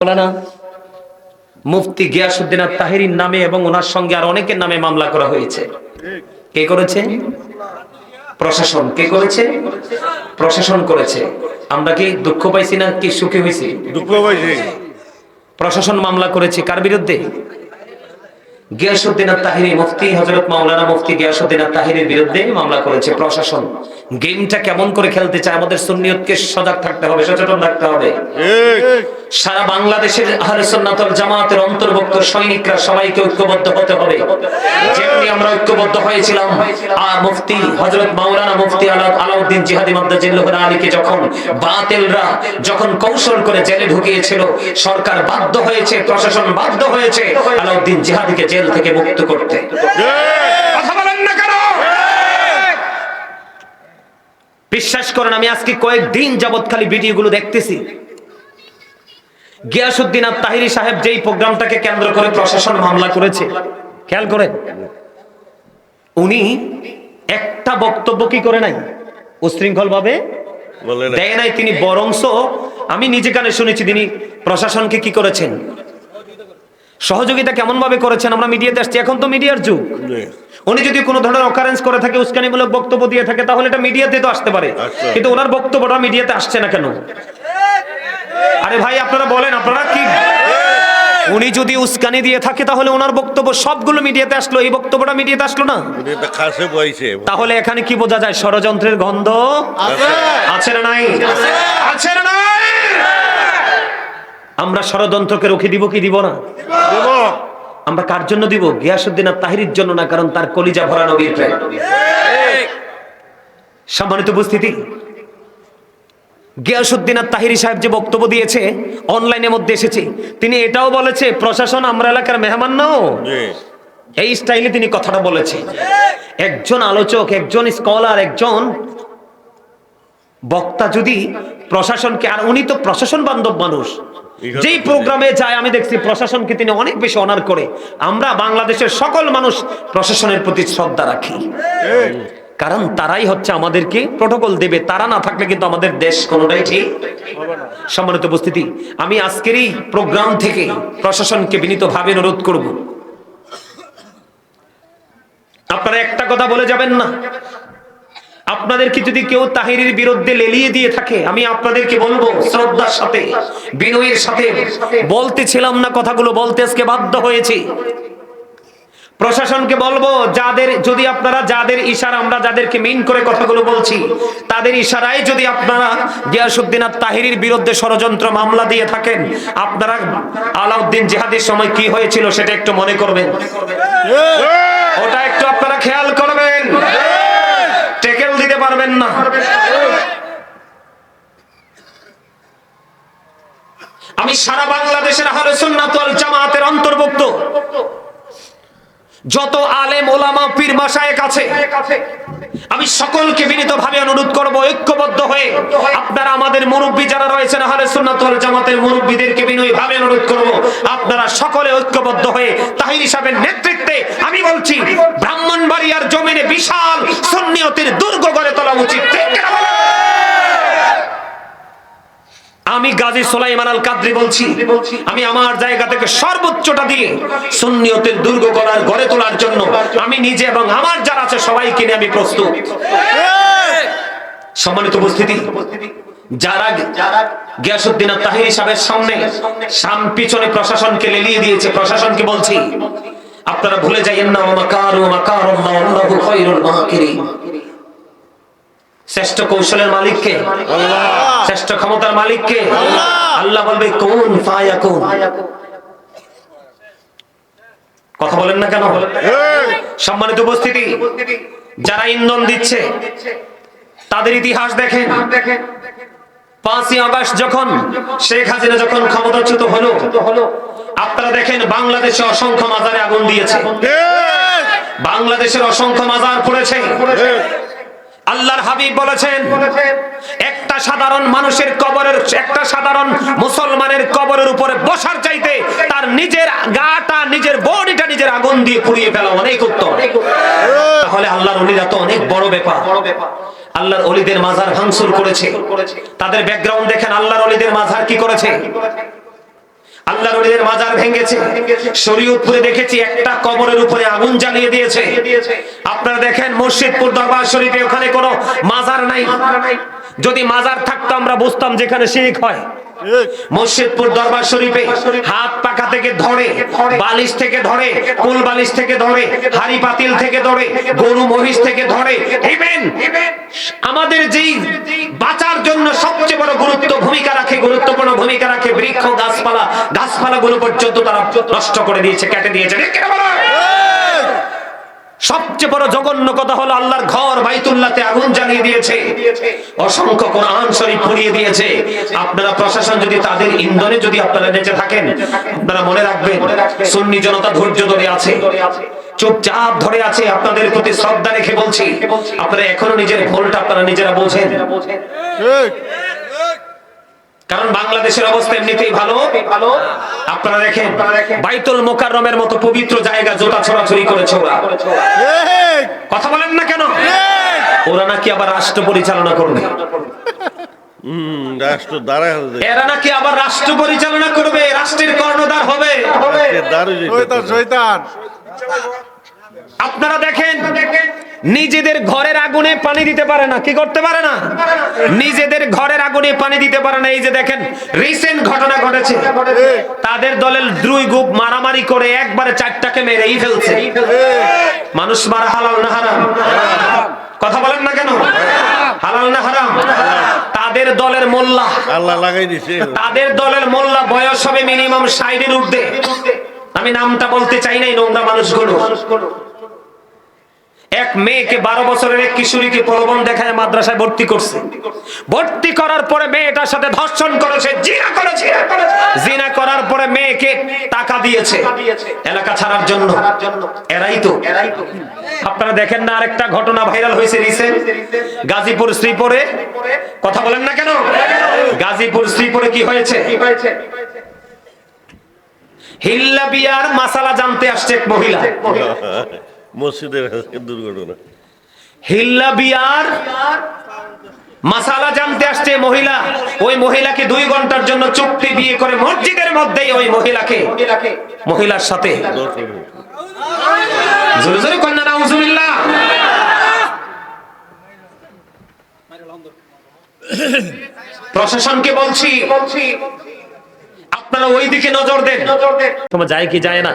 মৌলানা মুফতি গিয়াসউদ্দিন আত-তাহিরির নামে এবং ওনার সঙ্গে আর অনেকের নামে মামলা করা হয়েছে। কে করেছে? প্রশাসন। কে করেছে? প্রশাসন করেছে। আমরা কি দুঃখ পাইছি না কি সুখী হইছি? দুঃখ পাইছি। প্রশাসন মামলা করেছে কার বিরুদ্ধে? গিয়াসউদ্দিন আত-তাহিরি, মুফতি হযরত মাওলানা মুফতি গিয়াসউদ্দিন আত-তাহিরির বিরুদ্ধে মামলা করেছে প্রশাসন। গেমটা কেমন করে খেলতে চায়, আমাদের সুন্নিয়তকে সজাগ থাকতে হবে, সচেতন থাকতে হবে। সারা বাংলাদেশের আহলে সুন্নাত ওয়াল জামাতের অন্তর্ভুক্ত সৈনিকরা সবাইকে ঐক্যবদ্ধ হতে হবে। যেমনি আমরা ঐক্যবদ্ধ হয়েছিলাম মুফতি হযরত মাওলানা মুফতি আলাউদ্দিন জিহাদি মাদ্দাজিল্লাহু আলীকে যখন বাতিলরা যখন কৌশল করে জেলে ঢুকিয়েছিল, সরকার বাধ্য হয়েছে, প্রশাসন বাধ্য হয়েছে আলাউদ্দিন জিহাদিকে জেল থেকে মুক্ত করতে। কথা বলেন না কেন? বিশ্বাস করেন, আমি আজকে কয়েকদিন যাবত খালি ভিডিওগুলো দেখতেছি। গিয়াসউদ্দিন আত-তাহিরি সাহেব যেই প্রোগ্রামটাকে কেন্দ্র করে প্রশাসন মামলা করেছে, খেয়াল করেন, উনি একটা বক্তব্য কি করে নাই, উশৃঙ্খল ভাবে দেয় নাই। তিনি বরংস আমি নিজে কানে শুনেছি তিনি প্রশাসনকে কি করেছেন, সহযোগিতা কেমন ভাবে করেছেন। আমরা মিডিয়াতে আসছি, এখন তো মিডিয়ার যুগ। উনি যদি কোনো ধরনের অকারেন্স করে থাকে, উস্কানিমূলক বক্তব্য দিয়ে থাকে, তাহলে এটা মিডিয়াতে তো আসতে পারে, কিন্তু ওনার বক্তব্যটা মিডিয়াতে আসছে না কেন? আরে ভাই আপনারা বলেন, আপনারা কি, উনি যদি উস্কানি দিয়ে থাকে তাহলে ওনার বক্তব্য সবগুলো মিডিয়াতে আসলো, এই বক্তব্যটা মিডিয়াতে আসলো না। তাহলে এখানে কি বোঝা যায়? ষড়যন্ত্রের গন্ধ আছে না নাই? আছে না নাই? আমরা ষড়যন্ত্রকে রুখে দিব কি দিব না? আমরা কার জন্য দিব? গিয়াসউদ্দিন আত-তাহিরির জন্য না, কারণ তার কলিজা ভরা নবীর প্রেম। সম্মানিত উপস্থিতি, গিয়াসউদ্দিন আত-তাহিরি সাহেব যে বক্তব্য দিয়েছে, অনলাইনের মধ্যে এসেছে, তিনি এটাও বলেছে প্রশাসন আমরা এলাকার মেহমান নাও, এই স্টাইলে তিনি কথাটা বলেছে। একজন আলোচক, একজন স্কলার, একজন বক্তা যদি প্রশাসনকে, আর উনি তো প্রশাসন বান্ধব মানুষ, যেই প্রোগ্রামে যায় আমি দেখছি প্রশাসনকে তিনি অনেক বেশি অনার করে। আমরা বাংলাদেশের সকল মানুষ প্রশাসনের প্রতি শ্রদ্ধা রাখি, কারণ তারাই হচ্ছে আমাদেরকে প্রটোকল দেবে। তারা না থাকলে কিন্তু আমাদের দেশ কোনোটাই ঠিক। সম্মানিত উপস্থিতি, আমি আজকের এই প্রোগ্রাম থেকে প্রশাসনকে বিনীতভাবে অনুরোধ করব, আপনারা একটা কথা বলে যাবেন না। আপনাদেরকে যদি কেউ তাহিরির বিরুদ্ধে লেলিয়ে দিয়ে থাকে, আমি আপনাদেরকে বলবো শ্রদ্ধার সাথে, বিনয়ের সাথে বলতেছিলাম না, কথাগুলো বলতে আজকে বাধ্য হয়েছি। প্রশাসনকে বলবো, যাদের যদি আপনারা যাদের ইশারা, আমরা যাদেরকে মিন করে কথাগুলো বলছি, তাদের ইশারায় যদি আপনারা গিয়াসউদ্দিন আত-তাহিরির বিরুদ্ধে ষড়যন্ত্র মামলা দিয়ে থাকেন, আপনারা আলাউদ্দিন জিহাদির সময় কি হয়েছিল সেটা একটু মনে করবেন, ওটা একটু আপনারা খেয়াল করবেন, টেকেল দিতে পারবেন না। আমি সারা বাংলাদেশের আহলে সুন্নাত ওয়াল জামাতের অন্তর্ভুক্ত যত আলেম ওলামা পীর মাশায়েখ আছে, আমি সকলকে বিনীতভাবে অনুরোধ করব, ঐক্যবদ্ধ হয়ে আপনারা আমাদের মুরব্বি যারা রয়েছেন আহলে সুন্নাত ওয়াল জামাতের মুরব্বিদেরকে বিনয়ভাবে অনুরোধ করব, আপনারা সকলে ঐক্যবদ্ধ হয়ে তাহিরি সাহেবের নেতৃত্বে আমি বলছি ব্রাহ্মণবাড়িয়ার জমিনে বিশাল সুন্নিয়তের দুর্গ গড়ে তোলা উচিত। আমি গাজী সুলাইমান আল কাদরি বলছি, আমি আমার জায়গা থেকে সর্বোচ্চটা দিয়ে সুন্নিয়তের দুর্গ গড়ে তোলার জন্য আমি নিজে এবং আমার যারা আছে সবাইকে নিয়ে আমি প্রস্তুত। সম্মানিত উপস্থিতি, যারা গিয়াসউদ্দিন আত-তাহিরি সাহেবের সামনে পিছনে প্রশাসনকে লেলিয়ে দিয়েছে, প্রশাসনকে বলছি আপনারা ভুলে যাইয়েন না, মাকারু মাকারাল্লাহ আল্লাহু খায়রুল মাকিরিন। শ্রেষ্ঠ কৌশলের মালিক কে? আল্লাহ। শ্রেষ্ঠ ক্ষমতার মালিক কে? আল্লাহ। আল্লাহ বলবে কুন ফায়াকুন। কথা বলেন না কেন? সম্মানিত উপস্থিতি, যারা ইন্ধন দিচ্ছে তাদের ইতিহাস দেখেন। 5ই আগস্ট যখন শেখ হাসিনা যখন ক্ষমতাচ্যুত হলো, আপনারা দেখেন বাংলাদেশে অসংখ্য মাজারে আগুন দিয়েছে, বাংলাদেশের অসংখ্য মাজার পড়েছে। আল্লাহর হাবিব বলেছেন, একটা সাধারণ মানুষের কবরের, একটা সাধারণ মুসলমানের কবরের উপরে বসার চাইতে তার নিজের গাটা, নিজের বডিটা নিজের আগুন দিয়ে পুড়িয়ে ফেলা অনেক উত্তম। তাহলে আল্লাহর ওলিরা তো অনেক বড় ব্যাপার। আল্লাহর ওলিদের মাজার ভাঙচুর করেছে, তাদের ব্যাকগ্রাউন্ড দেখেন, আল্লাহর ওলিদের মাজার কি করেছে। আল্লাহর ওলিদের মাজার ভেঙেছে। শরীয়তপুরে দেখেছি একটা কবরের উপরে আগুন জ্বালিয়ে দিয়েছে। আপনারা দেখেন মুর্শিদপুর দরবার শরীফে ওখানে কোনো মাজার নাই। যদি মাজার থাকতো আমরা বুঝতাম যেখানে শিরক হয়। মুর্শিদপুর দরবার শরীফে হাত পাকা থেকে ধরে, বালিশ থেকে ধরে, কুল বালিশ থেকে ধরে, হাড়ি পাতিল থেকে ধরে, গরু মহিষ থেকে ধরে, ইভেন আমাদের যেই বাঁচার জন্য সবচেয়ে বড় গুরুত্বপূর্ণ ভূমিকা রাখে বৃক্ষ গাছপালা গুলো পর্যন্ত তারা নষ্ট করে দিয়েছে, কেটে দিয়েছে। সবচেয়ে বড় জঘন্য কথা হলো আল্লাহর ঘর বাইতুল্লাহতে আগুন জ্বালিয়ে দিয়েছে, অসংখ্য কোরআন শরীফ পুড়িয়ে দিয়েছে। আপনারা প্রশাসন যদি তাদের ইন্ধনে যদি আপনারা বেঁচে থাকেন, আপনারা মনে রাখবেন সুন্নি জনতা ধৈর্য ধরে আছে, চুপচাপ ধরে আছে। আপনাদের প্রতি শ্রদ্ধা রেখে বলছি, আপনারা এখনো নিজের ভুলটা আপনারা নিজেরা বোঝেন। কারণ বাংলাদেশের অবস্থা এমনিতেই ভালো। আপনারা দেখেন বাইতুল মোকাররমের মতো পবিত্র জায়গা জোতা ছড়াছড়ি করেছে ওরা। কথা বলেন না কেন? ওরা নাকি আবার রাষ্ট্র পরিচালনা করবে। এরা নাকি আবার রাষ্ট্র পরিচালনা করবে, রাষ্ট্রের কর্ণধার হবে। আপনারা দেখেন নিজেদের ঘরের আগুনে পানি দিতে পারে না। কি করতে পারে না? নিজেদের ঘরের আগুনে পানি দিতে পারে না। এই যে দেখেন রিসেন্ট ঘটনা ঘটেছে, তাদের দলের দুই গ্রুপ মারামারি করে একবারে চারটাকে মেরেই ফেলছে। মানুষ মারা হালাল না হারাম? কথা বলেন না কেন? হালাল না হারাম? তাদের দলের মোল্লা, আল্লাহ লাগাই দিয়েছে, তাদের দলের মোল্লা বয়স হবে মিনিমাম 60 এর ঊর্ধ্বে। আমি নামটা বলতে চাই না, এই নোংরা মানুষগুলো এক মেয়েকে 12 বছরের এক কিশোরীকে প্রলোভন দেখায় মাদ্রাসায় ভর্তি করছে। ভর্তি করার পরে মেয়েটার সাথে ধর্ষণ করেছে, জিনা করার পরে মেয়েকে টাকা দিয়েছে এলাকা ছাড়ার জন্য। এরাই তো। আপনারা দেখেন না আরেকটা ঘটনা ভাইরাল হয়েছে রিসেন্ট, গাজীপুর শ্রীপুরে। কথা বলেন না কেন? গাজীপুর শ্রীপুরে কি হয়েছে? হিল্লা বিয়ার মাসালা জানতে আসছে এক মহিলা। মসজিদের দুর্ঘটনা। হিল্লা বিয়ার মাসালা জানতে আসছে মহিলা। ওই মহিলাকে 2 ঘন্টার জন্য চুক্তি বিয়ে করে মসজিদের মধ্যেই ওই মহিলার সাথে জোরে জোরে কন্যা নাউজুবিল্লাহ। প্রশাসনকে বলছি আপনারা ওই দিকে নজর দেন। তোমার যায় কি যায় না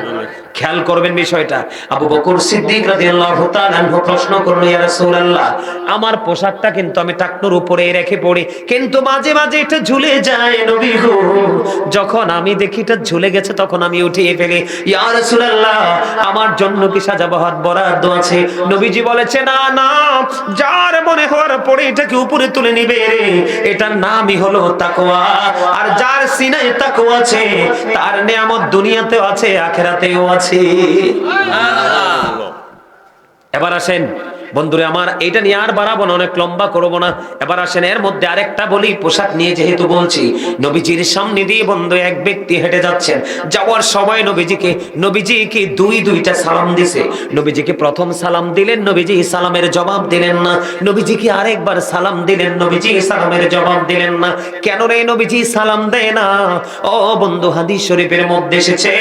খেয়াল করবেন বিষয়টা। আবু বকর সিদ্দিক রাদিয়াল্লাহু তাআলা আনহু প্রশ্ন করলেন, ইয়া রাসূলুল্লাহ, আমার পোশাকটা কিন্তু আমি টাকনুর উপরে রেখে পড়ি, কিন্তু মাঝে মাঝে এটা ঝুলে যায় নবী গো। যখন আমি দেখি এটা ঝুলে গেছে তখন আমি উঠিয়ে ফেলি। ইয়া রাসূলুল্লাহ, আমার জন্য কি সাজাবাহাত বরাদ্দ আছে? নবীজি বলেছে, না না, যার মনে হওয়ার পরে এটাকে উপরে তুলে নিবে এটার নামই হলো তাকওয়া। আর যার সিনায় তাকওয়া আছে তার নিয়ামত দুনিয়াতেও আছে আখিরাতেও আছে। এবার আসেন বন্ধুরা আমার, এটা নিয়ে আর বাড়াবো না, অনেক লম্বা করবো না। এবার আসেন এর মধ্যে আরেকটা বলি, পোশাক নিয়ে যেহেতু বলছি। নবীজির সামনে দিয়ে বন্ধু এক ব্যক্তি হেঁটে যাচ্ছেন, যাওয়ার সময় নবীজিকে দুইটা সালাম দিছে। নবীজিকে প্রথম সালাম দিলেন, নবীজি সালামের জবাব দিলেন না। নবীজিকে আরেকবার সালাম দিলেন, নবীজি সালামের জবাব দিলেন না। কেন রে নবীজি সালাম দেয় না? ও বন্ধু, হাদিস শরীফের মধ্যে এসেছে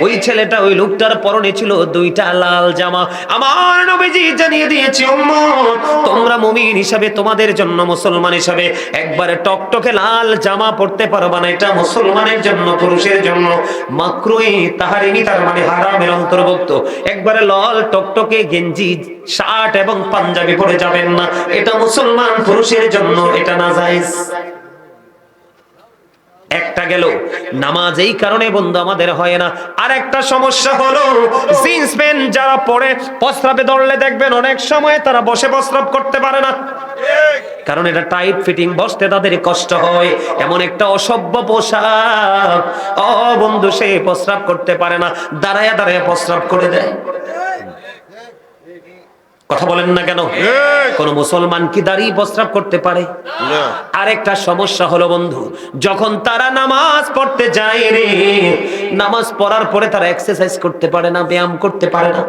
ওই ছেলেটা, ওই লোকটার পরনে ছিল 2টা লাল জামা। আমার নবীজি জানিয়ে দিয়েছে, তোমরা মুমিন হিসাবে, তোমাদের জন্য মুসলমান হিসাবে একবারে টকটকে লাল জামা পড়তে পারবা না। এটা মুসলমানের জন্য, পুরুষের জন্য মাকরুহি তাহরিমি, তার মানে হারামের অন্তর্ভুক্ত। একবারে লাল টকটকে গেঞ্জি, শার্ট এবং পাঞ্জাবি পরে যাবেন না, এটা মুসলমান পুরুষের জন্য, এটা নাজায়েজ। একটা গেল নামাজ, এই কারণে বন্ধু আমাদের হয় না। আর একটা সমস্যা হলো জিন্স প্যান্ট যারা পরে প্রস্রাবে দৌড়লে দেখবেন অনেক সময় তারা বসে প্রস্রাব করতে পারে না, কারণ এটা টাইট ফিটিং, বসতে তাদের কষ্ট হয়। এমন একটা অসভ্য পোশাক, ও বন্ধু, সে প্রস্রাব করতে পারে না, দাঁড়ায়া দাঁড়ায়া প্রস্রাব করে দেয়। কথা বলেন না কেন? কোন মুসলমান কি দাঁড়িয়ে প্রস্রাব করতে পারে? আরেকটা সমস্যা হলো বন্ধু, যখন তারা নামাজ পড়তে যায় রে, নামাজ পড়ার পরে তারা এক্সারসাইজ করতে পারে না, ব্যায়াম করতে পারে না।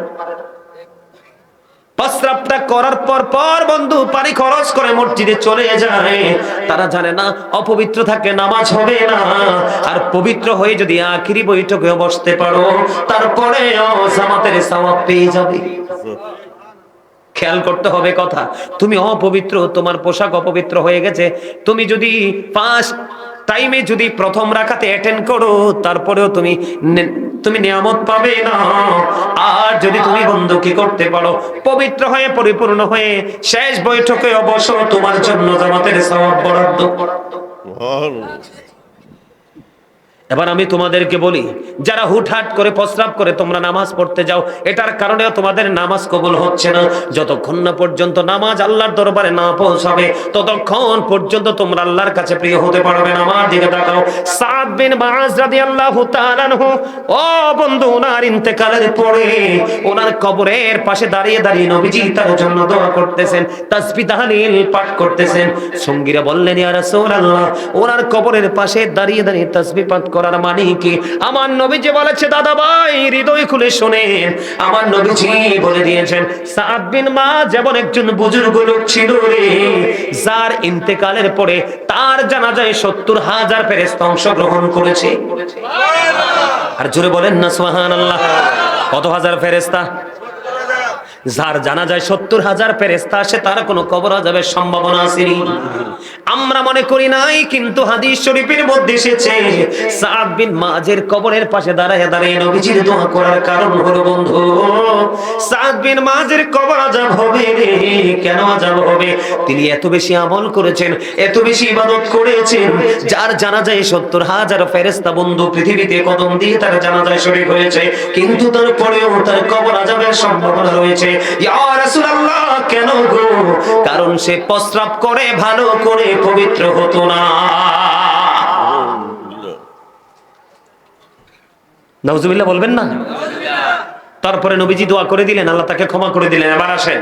প্রস্রাবটা করার পর বন্ধু পানি খরচ করে মসজিদে চলে যায়। তারা জানে না অপবিত্র থাকলে নামাজ হবে না, আর পবিত্র হয়ে যদি আখিরি বৈঠকে বসতে পারো তারপরে জামাতের সওয়াব পেয়ে যাবে। খেয়াল করতে হবে কথা। তুমি অপবিত্র, তোমার পোশাক অপবিত্র হয়ে গেছে, তুমি যদি ফার্স্ট টাইমে যদি প্রথম রাকাতে অ্যাটেন্ড করো তারপরেও তুমি নিয়ামত পাবে না। আর যদি তুমি বন্ধু কি করতে পারো, পবিত্র হয়ে পরিপূর্ণ হয়ে শেষ বৈঠকে অবশ্য তোমার জন্য জামাতের সওয়াব বরাদ্দ। এবার আমি তোমাদেরকে বলি, যারা হুটহাট করে প্রস্রাব করে তোমরা নামাজ পড়তে যাও, এটার কারণেও তোমাদের নামাজ কবুল হচ্ছে না। যতক্ষণ না পর্যন্ত নামাজ আল্লাহর দরবারে না পৌঁছাবে ততক্ষণ পর্যন্ত তোমরা আল্লাহর কাছে প্রিয় হতে পারবে না। আমার দিকে তাকাও। সাদ বিন মুআজ রাদিয়াল্লাহু তাআলা আনহু, ও বন্ধু, ওনার ইন্তেকালের পরে ওনার কবরের পাশে দাঁড়িয়ে দাঁড়িয়ে নবীজি তার জন্য দোয়া করতেছেন, তাসবিহ তাহলিল পাঠ করতেছেন। সঙ্গীরা বললেন, ইয়া রাসূলুল্লাহ, ওনার কবরের পাশে দাঁড়িয়ে দাঁড়িয়ে তাসবিহ পাঠ করার মানে কি? আমার নবীজি বলেছে, দাদা ভাই হৃদয় খুলে শুনেন, আমার নবীজি বলে দিয়েছেন সাদ বিন মুআজ যেমন একজন বুজুর্গ লোক ছিল রে, যার ইন্তেকালের পরে তার জানাজায় ৭০,০০০ ফেরেশতা অংশগ্রহণ করেছে। আর জোরে বলেন না সুবহানাল্লাহ। কত হাজার ফেরেশতা? যার জানাজায় ৭০,০০০ ফেরেশতা আসে, তার কোনো কবর আযাবের সম্ভাবনা আসেনি। আমরা মনে করি নাই, কিন্তু হাদিস শরীফের মধ্যে এসেছে সাদ বিন মুআজের কবরের পাশে দাঁড়ায় দাঁড়িয়ে নবীজির দোয়া করার কারণ হলো বন্ধু, সাদ বিন মুআজের কবর আযাব হবে রে। কেন আযাব হবে? তিনি এত বেশি আমল করেছেন, এত বেশি ইবাদত করেছেন, যার জানাজায় ৭০,০০০ ফেরেশতা বন্ধু পৃথিবীতে কদম দিয়ে তার জানাজায় শরীক হয়েছে, কিন্তু তারপরেও তার কবর আযাবের সম্ভাবনা রয়েছে। ইয়া রাসূলুল্লাহ, কেন গো? কারণ সে প্রস্রাব করে ভালো করে পবিত্র হতো না। নাউজুবিল্লাহ বলবেন না? তারপরে নবীজি দোয়া করে দিলেন, আল্লাহ তাকে ক্ষমা করে দিলেন। এবার আসেন,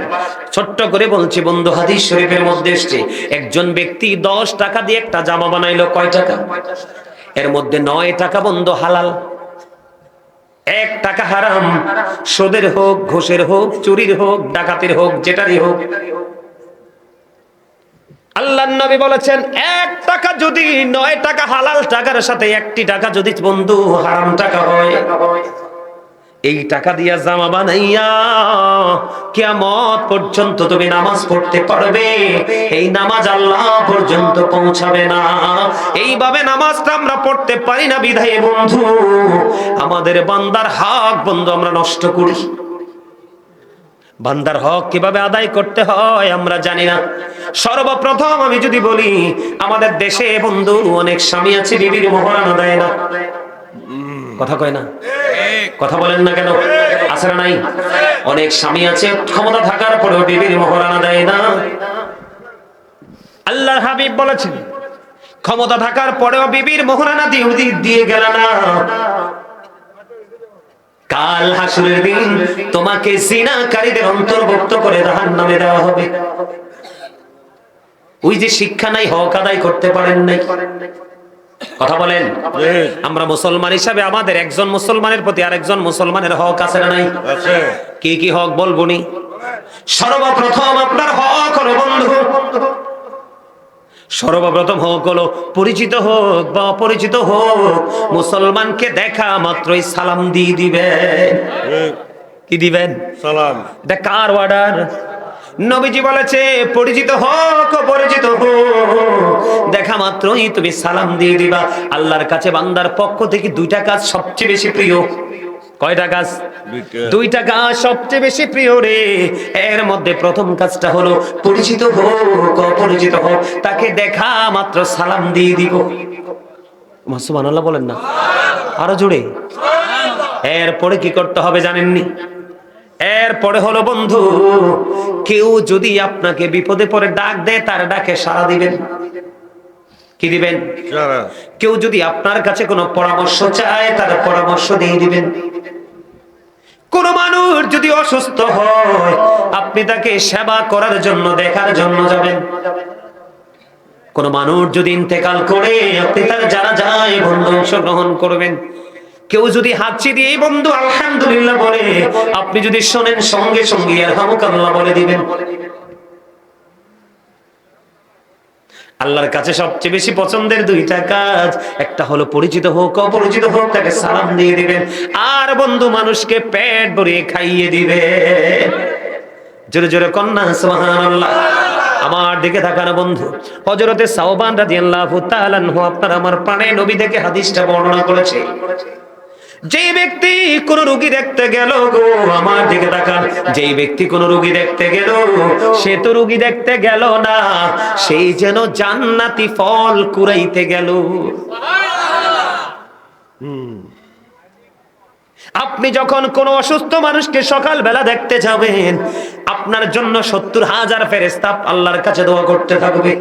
ছোট্ট করে বলছি বন্ধু, হাদিস শরীফের মধ্যে এসেছে একজন ব্যক্তি 10 টাকা দিয়ে একটা জামা বানাইলো। কয় টাকা? এর মধ্যে 9 টাকা বন্ধু হালাল, 1 টাকা হারাম। সুদের হোক, ঘুষের হোক, চুরির হোক, ডাকাতির হোক, যেটারই হোক। আল্লাহর নবী বলেছেন, 1 টাকা যদি 9 টাকা হালাল টাকার সাথে 1টি টাকা যদি বন্ধু হারাম টাকা হয়, এই টাকা দিয়া জামা বানাইয়া কিয়ামত পর্যন্ত তুমি নামাজ পড়তে পারবে। এই নামাজ আল্লাহ পর্যন্ত পৌঁছাবে না। এইভাবে নামাজটা আমরা পড়তে পারি না বিধায় বন্ধু আমাদের বান্দার হক বন্ধু আমরা নষ্ট করি। বান্দার হক কিভাবে আদায় করতে হয় আমরা জানি না। সর্বপ্রথম আমি যদি বলি, আমাদের দেশে বন্ধু অনেক স্বামী আছে বিবির মোহরানা দেয় না। কথা কয় না? কথা বলেন না কেন? আছে না নাই? অনেক স্বামী আছে ক্ষমতা থাকার পরেও বিবির মোহরানা দেয় না। আল্লাহর হাবিব বলেছেন, ক্ষমতা থাকার পরেও বিবির মোহরানা দিয়ে গেল না, কাল হাসরের দিন তোমাকে জিনাকারীদের অন্তর্ভুক্ত করে জাহান্নামে দেওয়া হবে। ওই যে শিক্ষা নাই, হক আদায় করতে পারেন নাই। কথা বলেন। আমরা মুসলমান হিসাবে আমাদের একজন মুসলমানের প্রতি আরেকজন মুসলমানের হক আছে না নাই? আছে। কি কি হক বলবো নি? সর্বপ্রথম আপনার হক হলো বন্ধু, সর্বপ্রথম হক হলো পরিচিত হোক বা অপরিচিত হোক, মুসলমানকে দেখা মাত্রই সালাম দিয়ে দিবেন। কি দিবেন? সালাম। এটা কার অর্ডার? নবীজি বলেছে, পরিচিত হোক অপরিচিত হোক, দেখা মাত্রই তুমি সালাম দিয়ে দিবা। আল্লাহর কাছে বান্দার পক্ষ থেকে 2টা কাজ সবচেয়ে বেশি প্রিয়। কয়টা কাজ? 2টা কাজ সবচেয়ে বেশি প্রিয় রে। এর মধ্যে প্রথম কাজটা হলো পরিচিত হোক অপরিচিত হোক, তাকে দেখা মাত্র সালাম দিয়ে দিব। সুবহানাল্লাহ বলেন না? আরো জোরে। এরপরে কি করতে হবে জানেননি? এরপরে হলো বন্ধু, কেউ যদি আপনাকে বিপদে পড়ে ডাক দেয়, তার ডাকে সাড়া দিবেন। কি দিবেন? কেউ যদি আপনার কাছে কোনো পরামর্শ চায়, তার পরামর্শ দিয়ে দিবেন। কোন মানুষ যদি অসুস্থ হয়, আপনি তাকে সেবা করার জন্য, দেখার জন্য যাবেন। কোন মানুষ যদি ইন্তেকাল করে, আপনি তার জানাজায় বন্ধু অংশগ্রহণ করবেন। কেউ যদি হাঁচি দিয়ে বন্ধু আলহামদুলিল্লাহ বলে, আপনি যদি শোনেন সঙ্গে সঙ্গে ইয়ারহামুকাল্লাহ বলে দিবেন। আল্লাহর কাছে সবচেয়ে বেশি পছন্দের দুইটা কাজ, একটা হলো পরিচিত হোক অপরিচিত হোক তাকে সালাম দিয়ে দিবেন, আর বন্ধু মানুষকে পেট ভরিয়ে খাইয়ে দিবেন। জোরে জোরে কন্যা সুবহানাল্লাহ। আমার দিকে তাকান বন্ধু, হযরতে সাওবান রাদিয়াল্লাহু তাআলা আনহু আপনার আমার প্রাণের নবী থেকে হাদিসটা বর্ণনা করেছে। যে ব্যক্তি কোন রোগী দেখতে গেল গো, আমার দিকে তাকান, যেই ব্যক্তি কোন রোগী দেখতে গেল, সে তো রোগী দেখতে গেল না, সেই যেন জান্নাতি ফল কুড়াইতে গেল। আপনি যখন কোন অসুস্থ মানুষকে সকালবেলা দেখতে যাবেন, আপনার জন্য 70,000 ফেরেশতা আল্লাহর কাছে দোয়া করতে থাকবে।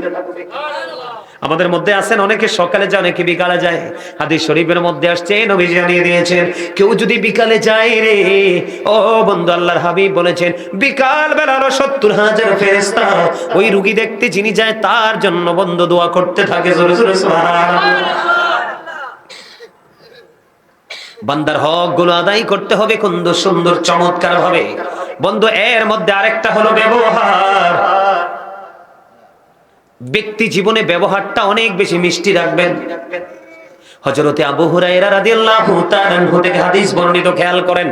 আমাদের মধ্যে আছেন অনেকে সকালে যায়, অনেকে বিকালে যায়। হাদিস শরীফের মধ্যে আসছে, নবী জানিয়ে দিয়েছেন, কেউ যদি বিকালে যায় রে, ও বন্ধু আল্লাহর হাবিব বলেছেন, বিকাল বেলারও 70,000 ফেরেশতা ওই রোগী দেখতে যিনি যায় তার জন্য বন্ধু দোয়া করতে থাকে। জোরে জোরে সুবহানাল্লাহ। বান্দার হক গুলো আদায় করতে হবে সুন্দর সুন্দর চমৎকার ভাবে বন্ধু। এর মধ্যে আরেকটা হলো ব্যবহার। ব্যক্তি জীবনে ব্যবহারটা অনেক বেশি মিষ্টি রাখবেন। হযরতে আবু হুরায়রা রাদিয়াল্লাহু তাআলা আনহু থেকে হাদিস বর্ণিত, খেয়াল করেন।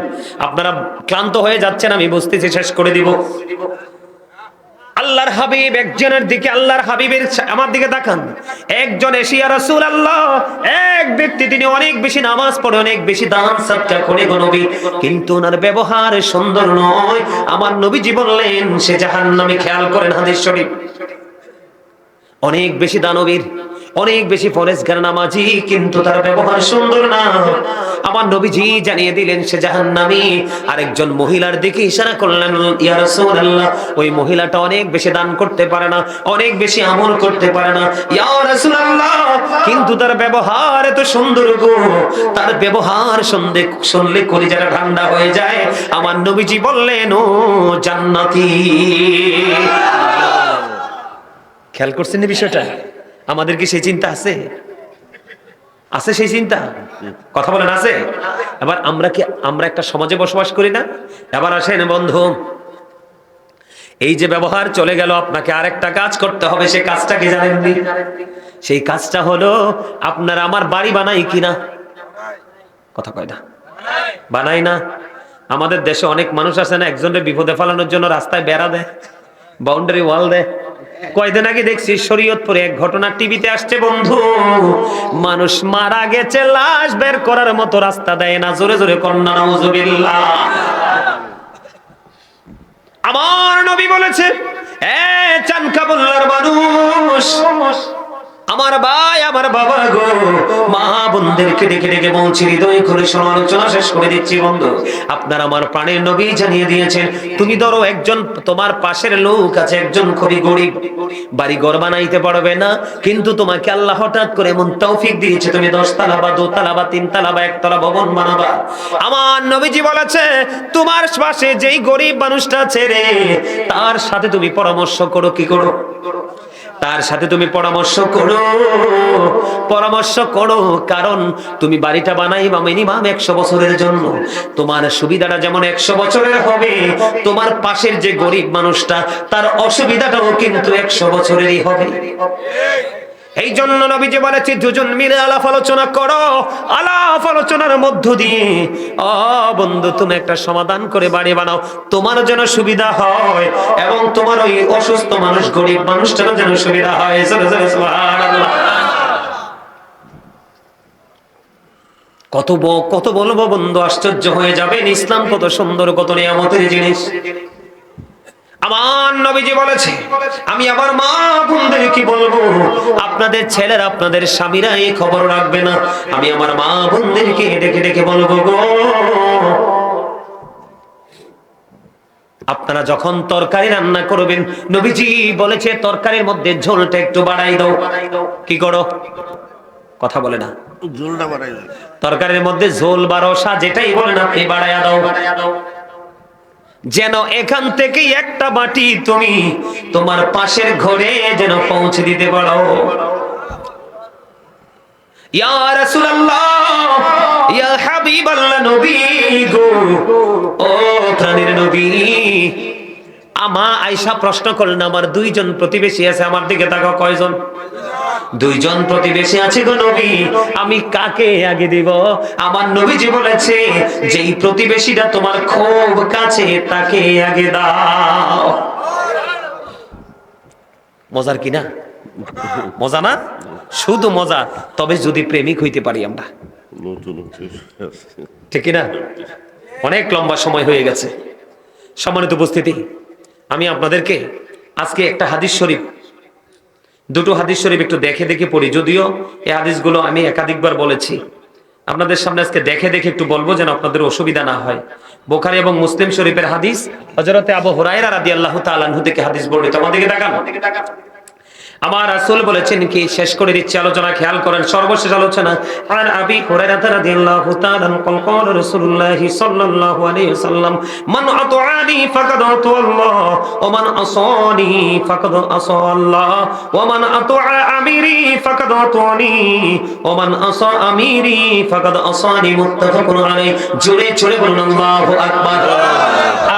আপনারা ক্লান্ত হয়ে যাচ্ছেন, আমি বুঝতেছি, শেষ করে দিব। আল্লাহর হাবিব একজনের দিকে, আল্লাহর হাবিবের আমার দিকে তাকান। একজন এসে ইয়া রাসূলুল্লাহ, এক ব্যক্তি তিনি অনেক বেশি নামাজ পড়ে, অনেক বেশি দান সদকা করে গো নবী, কিন্তু ওনার ব্যবহার সুন্দর নয়। আমার নবীজি বললেন সে জাহান্নামী। খেয়াল করেন হাদিস শরীফ। অনেক বেশি দানবীর, অনেক বেশি ফরজগার নামাজি, কিন্তু তার ব্যবহার সুন্দর না। আমার নবীজি জানিয়ে দিলেন সে জাহান্নামী। আরেকজন মহিলার দিকে ইশারা করলেন, ইয়া রাসূলুল্লাহ, ওই মহিলাটা অনেক বেশি দান করতে পারে না, অনেক বেশি আমল করতে পারে না, ইয়া রাসূলুল্লাহ, কিন্তু তার ব্যবহার এত সুন্দর গো, তার ব্যবহার শুনলে কলিজাটা ঠান্ডা হয়ে যায়। আমার নবীজি বললেন ও জান্নাতি। খেয়াল করছেন না বিষয়টা? আমাদের কি সেই চিন্তা আছে? আছে সেই চিন্তা? কথা বলেন আছে? এবার আমরা একটা সমাজে বসবাস করি না? এবার আসেন বন্ধু, এই যে ব্যবহার চলে গেল, আপনাকে আরেকটা কাজ করতে হবে। সেই কাজটা কি জানেননি? সেই কাজটা হলো আপনার আমার বাড়ি বানাই কিনা? কথা কয় না? বানাই না? আমাদের দেশে অনেক মানুষ আছে না, একজনের বিপদে ফেলানোর জন্য রাস্তায় বেড়া দেয়, বাউন্ডারি ওয়াল দেয়। কয়দিন আগে দেখছি শরীয়তপুরে এক ঘটনা টিভিতে আসছে বন্ধু, মানুষ মারা গেছে, লাশ বের করার মতো রাস্তা দেয় না। জোরে জোরে কন্যা নাউজুবিল্লাহ। আমার নবী বলেছে, এ চানকাবুল্লার মানুষ, আমার ভাই আমার বাবা গো, মা বোনদেরকে ডেকে ডেকে বলছি, হৃদয় করে শোনো, আলোচনা শেষ করে দিচ্ছি বন্ধু। আপনার আমার প্রাণের নবী জানিয়ে দিয়েছেন, তুমি ধরো একজন তোমার পাশের লোক আছে, একজন খুবই গরিব, বাড়ি ঘর বানাইতে পারবে না, কিন্তু তোমাকে আল্লাহ হঠাৎ করে এমন তৌফিক দিয়েছে, তুমি 10 তলা বা 2 তলা বা 3 তলা বা 1 তলা ভবন বানাবা। আমার নবীজি বলেছে, তোমার পাশে যেই গরিব মানুষটা আছে রে, তার সাথে তুমি পরামর্শ করো। কি করো? তার সাথে তুমি পরামর্শ করো, কারণ তুমি বাড়িটা বানাইবা মিনিমাম 100 বছরের জন্য। তোমার সুবিধাটা যেমন 100 বছরের হবে, তোমার পাশের যে গরিব মানুষটা তার অসুবিধাটাও কিন্তু 100 বছরেরই হবে। এই জন্য নবীজি বলেছে, দুজন মিলে আলাপ আলোচনা করো, আলাপ আলোচনার মধ্য দিয়ে বন্ধু তুমি একটা সমাধান করে বাড়ি বানাও, তোমার যেন সুবিধা হয় এবং তোমার ওই অসুস্থ মানুষ, গরিব মানুষটারও যেন সুবিধা হয়। সুবহানাল্লাহ। কত বলবো বন্ধু, আশ্চর্য হয়ে যাবেন। ইসলাম কত সুন্দর, কত নিয়ামতের জিনিস। আমার নবীজি বলেছে, আমি আমার মা বোনদের কি বলবো, আপনাদের ছেলেরা আপনাদের স্বামীরা এই খবর রাখবে না, আমি আমার মা বোনদেরকে ডেকে ডেকে বলবো গো, আপনারা যখন তরকারি রান্না করবেন, নবীজি বলেছে তরকারির মধ্যে ঝোলটা একটু বাড়াই দাও। কি করো? কথা বলে না? ঝোলটা বাড়াই দাও। তরকারির মধ্যে ঝোল বা রসা যেটাই বলেন আপনি বাড়াইয়া দাও, যেন এখান থেকে একটা বাটি তুমি তোমার পাশের ঘরে যেন পৌঁছে দিতে পারো। ইয়া রাসূলুল্লাহ, ইয়া হাবিবাল্লাহ, নবী গো, ও প্রাণের নবী। আমা আয়েশা প্রশ্ন করলেন, আমার দুইজন প্রতিবেশী আছে, আমার দিকে তাকাও, কয়জন? দুইজন প্রতিবেশী আছে গো নবী, আমি কাকে আগে দিব? আমার নবীজি বলেছে, যেই প্রতিবেশীটা তোমার খুব কাছে তাকে আগে দাও। মজার কি না? মজা না? শুধু মজা, তবে যদি প্রেমিক হইতে পারি আমরা, নতুন ঠিক না? অনেক লম্বা সময় হয়ে গেছে। সম্মানিত উপস্থিতি, আমি আপনাদেরকে আজকে একটা হাদিস শরীফ, দুটো হাদিস শরীফ একটু দেখে দেখে পড়ি। যদিও এই হাদিসগুলো আমি একাধিকবার বলেছি, আপনাদের সামনে আজকে দেখে দেখে একটু বলবো যেন আপনাদের অসুবিধা না হয়। বুখারী এবং মুসলিম শরীফের হাদিস, হযরতে আবু হুরায়রা রাদিয়াল্লাহু তাআলা আনহু থেকে হাদিস বর্ণিত। আমাদেরকে দেখান। আমার রাসূল বলেছেন কি, শেষ করে দিচ্ছি আলোচনা, খেয়াল করেন, সর্বশেষ আলোচনা। আর আবি হুরায়রা রাদিয়াল্লাহু তাআলা قال رسول الله صلى الله عليه وسلم من اطاعني فقد اطاع الله ومن عصاني فقد عصى الله ومن اطاع اميري فقد اطاعني ومن عصى اميري فقد عصاني متفق عليه। জোরে জোরে বলুন আল্লাহু আকবার,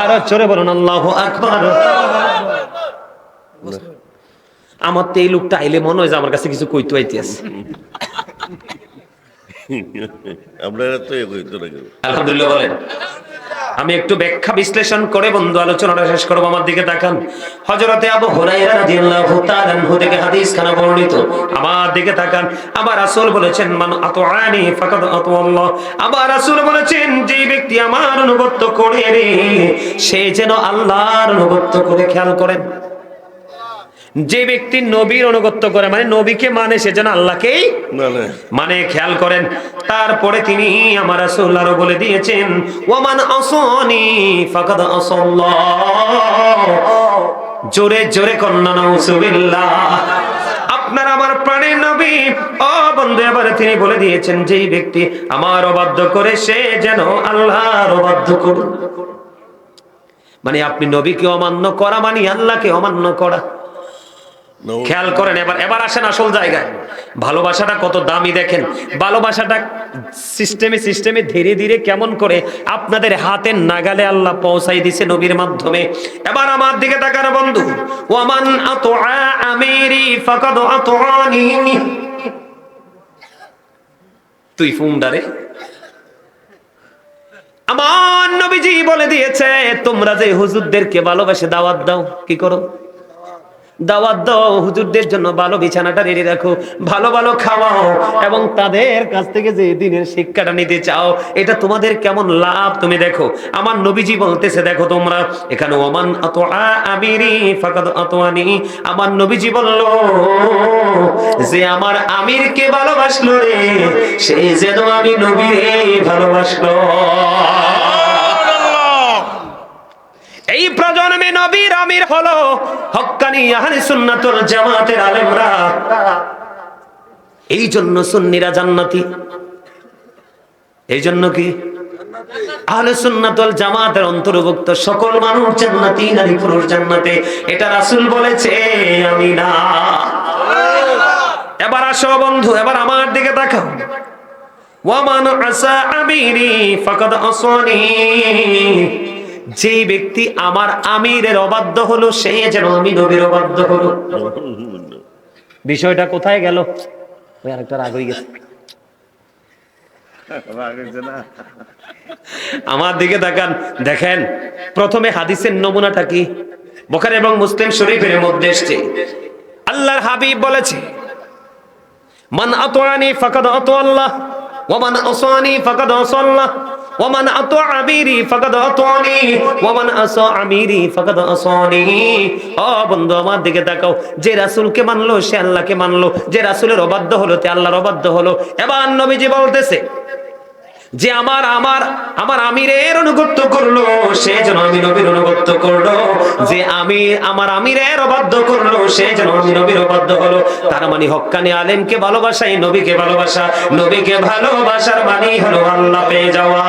আর জোরে বলুন আল্লাহু আকবার। আমার তো এই লোকটা আইলে মনে হয় যে আমার কাছে কিছু কইতে আইতেছে। আমরা তো কইতো না। আলহামদুলিল্লাহ বলেন। আমি একটু ব্যাখ্যা বিশ্লেষণ করে বন্ধু আলোচনাটা শেষ করব। আমার দিকে তাকান। হযরতে আবু হুরায়রা রাদিয়াল্লাহু তাআলা আনহু থেকে হাদিস খানা বর্ণিত। আমার দিকে তাকান। আমার রাসূল বলেছেন, মান আতাআনি ফাকাদ আতাআল্লাহ। আমার রাসূল বলেছেন, যে ব্যক্তি আমার অনুগত করে রে, সে যেন আল্লাহর অনুগত করে। খেয়াল করেন, যে ব্যক্তি নবীর অনুগত করে, মানে নবীকে মানে, সে যেন আল্লাহকেই মানে। খেয়াল করেন, তারপরে তিনি আমার রাসূল আরো বলে দিয়েছেন, ওয়ামান আসানি ফাকাদ আসাল্লাহ। জোরে জোরে কন্না নাউযুবিল্লাহ। আপনার আমার প্রাণের নবী, ও বন্ধু, এবারে তিনি বলে দিয়েছেন, যেই ব্যক্তি আমার অবাধ্য করে, সে যেন আল্লাহর অবাধ্য করে। মানে আপনি নবীকে অমান্য করা মানে আল্লাহকে অমান্য করা। খেয়াল করেন। এবার আসেন আসল জায়গায়। ভালোবাসাটা কত দামি দেখেন। ভালোবাসাটা সিস্টেমে ধীরে ধীরে কেমন করে আপনাদের হাতের নাগালে আল্লাহ পৌঁছাই দিছে নবীর মাধ্যমে। এবার আমার দিকে তাকান বন্ধু। ওয়ামান আতুআ আমিরি ফাকাদ আতুআনি। তুই ফুমডারে, আমার নবীজি বলে দিয়েছে, তোমরা যে হুজুরদেরকে ভালোবাসে দাওয়াত দাও, কি করো? দাওয়াত দাও, হুজুরদের জন্য ভালো বিছানাটা রেডি রাখো, ভালো ভালো খাওয়াও, এবং তাদের কাছ থেকে যে দিনের শিক্ষাটা নিতে চাও, এটা তোমাদের কেমন লাভ তুমি দেখো। আমার নবীজি বলতেছে, দেখো তোমরা এখানে ওমান আতুআ আমিরি ফাকাদ আতুআনি। আমার নবীজি বলল, যে আমার আমিরকে ভালোবাসলো রে, সে যেন আমি নবীরে ভালোবাসলো। এই প্রজন্মে নবীর আমির হলো হক্কানি আহলে সুন্নাত ওয়াল জামাতের আলেমরা। এই জন্য সুন্নিরা জান্নাতি। এই জন্য কি আহলে সুন্নাত ওয়াল জামাতের অন্তর্ভুক্ত সকল মানুষ জান্নাতি, নারী পুরুষ জান্নাতে। এটা রাসূল বলেছে, আমি না। এবার আসো বন্ধু, এবার আমার দিকে তাকাও। ওয়ামান আসা আমিরি ফাকাদ আসানি। যে ব্যক্তি আমার আমিরের অবাধ্য হলো, সে যেন আমি নবীর অবাধ্য হলো। বিষয়টা কোথায় গেল? ওই আরেকটা রাগ হয়ে গেছে। আমার দিকে তাকান, দেখেন প্রথমে হাদিসের নমুনাটা কি। বুখারী এবং মুসলিম শরীফের মধ্যে এসেছে, আল্লাহর হাবিব বলেছে, মান আতাআনি ফাকাদ আতাআল্লাহ ওয়া মান আসানি ফাকাদ আসাল্লাহ ওয়ামান আতা আমিরি ফাকাদ আতানি ওয়ামান আসা আমিরি ফাকাদ আসানি। ও বন্ধু আমার দিকে তাকাও, যে রাসূলকে মানলো সে আল্লাহকে মানলো, যে রাসূলের অবাধ্য হলো তে আল্লাহর অবাধ্য হলো। এবার নবীজি বলতেছে, যে আমার আমিরের অনুগত করলো, সে যেন আমি নবীর অনুগত করলো। যে আমার আমিরের অবাধ্য করলো, সে যেন আমি নবীর অবাধ্য হলো। তার মানে হক্কানি আলেমকে ভালোবাসাই নবীকে ভালোবাসা, নবীকে ভালোবাসার মানে হলো আল্লাহ পেয়ে যাওয়া।